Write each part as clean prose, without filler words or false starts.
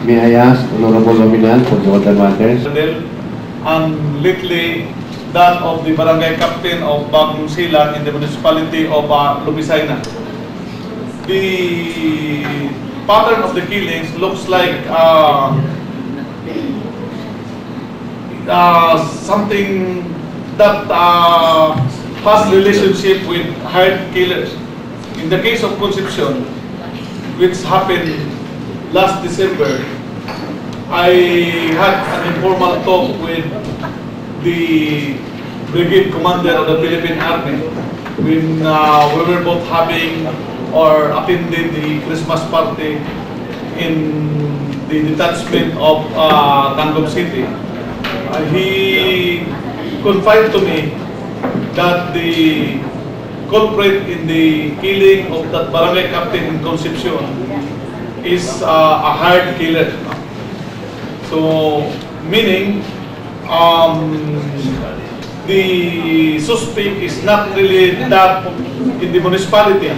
May I ask Honorable Nominal for the order matters? And lately that of the barangay captain of Bagong Silang in the municipality of Lubisaina. The pattern of the killings looks like something that has relationship with hired killers. In the case of Concepcion, which happened last December, I had an informal talk with the brigade commander of the Philippine Army when we were both having or attended the Christmas party in the detachment of Tangum City. He confided to me that the culprit in the killing of that barangay captain in Concepcion is a hired killer. So, meaning the suspect is not really that in the municipality,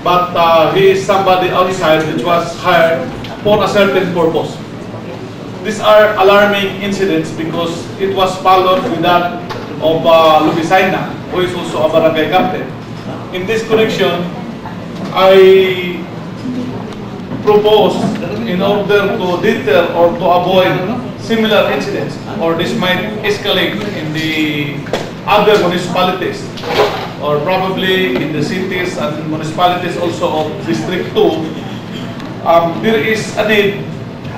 but he is somebody outside which was hired for a certain purpose. These are alarming incidents because it was followed with that of Lubisaina, who is also a barangay captain. In this connection, I propose in order to deter or to avoid similar incidents, or this might escalate in the other municipalities, or probably in the cities and municipalities also of District 2, there is a need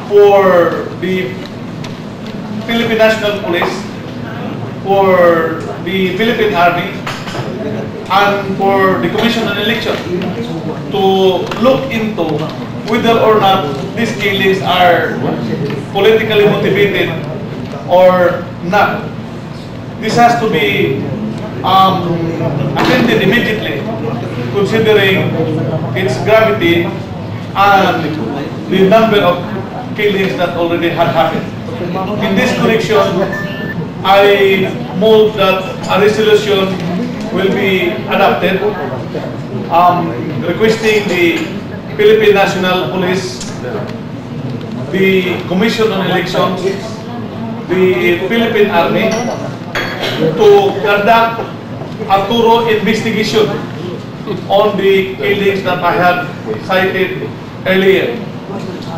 for the Philippine National Police, for the Philippine Army, and for the Commission on Election to look into whether or not these killings are politically motivated or not. This has to be attended immediately, considering its gravity and the number of killings that already had happened. In this connection, I move that a resolution will be adopted requesting the Philippine National Police, the Commission on Elections, the Philippine Army to conduct a thorough investigation on the killings that I had cited earlier,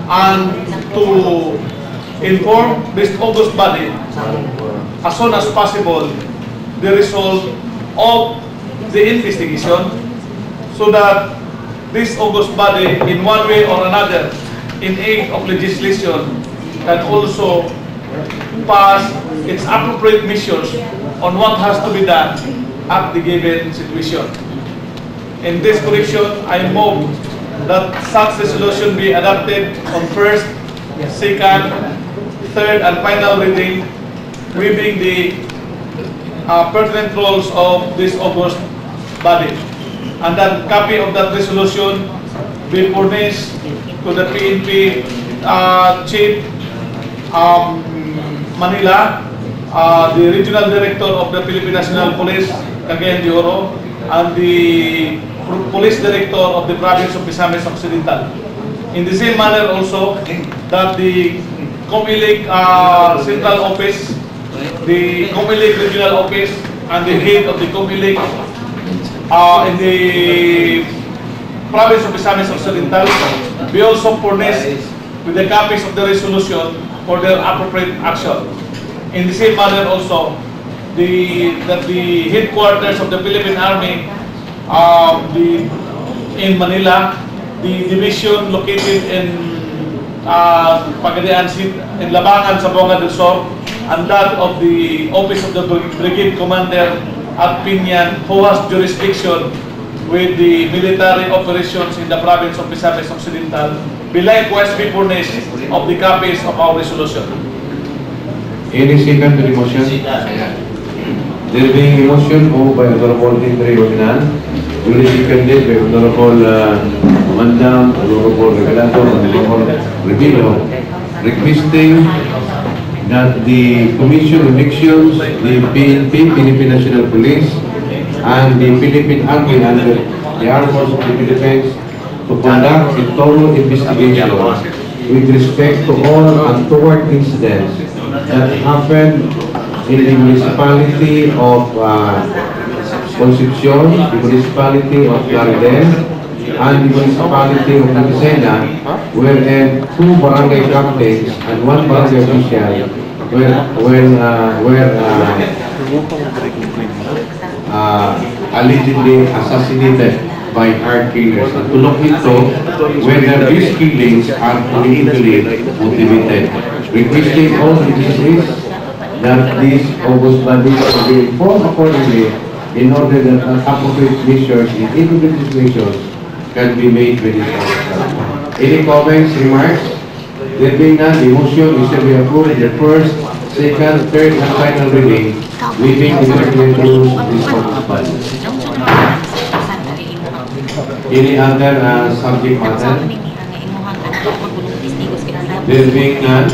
and to inform this august body as soon as possible the result of the investigation, so that this august body, in one way or another, in aid of legislation, can also pass its appropriate measures on what has to be done at the given situation. In this connection, I move that such resolution be adopted on first, second, third, and final reading, waiving the pertinent rules of this august body. And that copy of that resolution be furnished to the PNP Chief Manila, the Regional Director of the Philippine National Police, Cagayan de Oro, and the Police Director of the Province of Misamis Occidental. In the same manner also, that the COMELEC Central Office, the COMELEC Regional Office, and the head of the COMELEC in the Province of Misamis Occidental be also furnished with the copies of the resolution for their appropriate action. In the same manner also, that the headquarters of the Philippine Army in Manila, the division located in Pagadian City, in Labangan, Zamboanga del Sur, and that of the Office of the Brigade Commander at Pinyan, who has jurisdiction with the military operations in the province of Misamis Occidental, be likewise be furnished of the copies of our resolution. Any second to the motion? There being a motion moved by Honorable Henry Nominal, duly seconded by Honorable Mandam, Honorable Revelador, Honorable Revilo, requesting that the Commission on Elections, the PNP, Philippine National Police, and the Philippine Army under the Armed Forces of the Philippines to conduct a thorough investigation with respect to all untoward incidents that happened in the municipality of Concepcion, the municipality of Claridel, and the municipality of Lucena, wherein 2 barangay captains and 1 barangay official were allegedly assassinated by hard killers. And to look into whether these killings are politically motivated. Requesting all witnesses that these august bodies will be informed accordingly in order that appropriate measures in individual situations can be made by this officer. Any comments, remarks? There being none, the motion is to be approved in the first, second, third, and final reading, leaving the Secretary to this august body. Any other subject matter? There being none,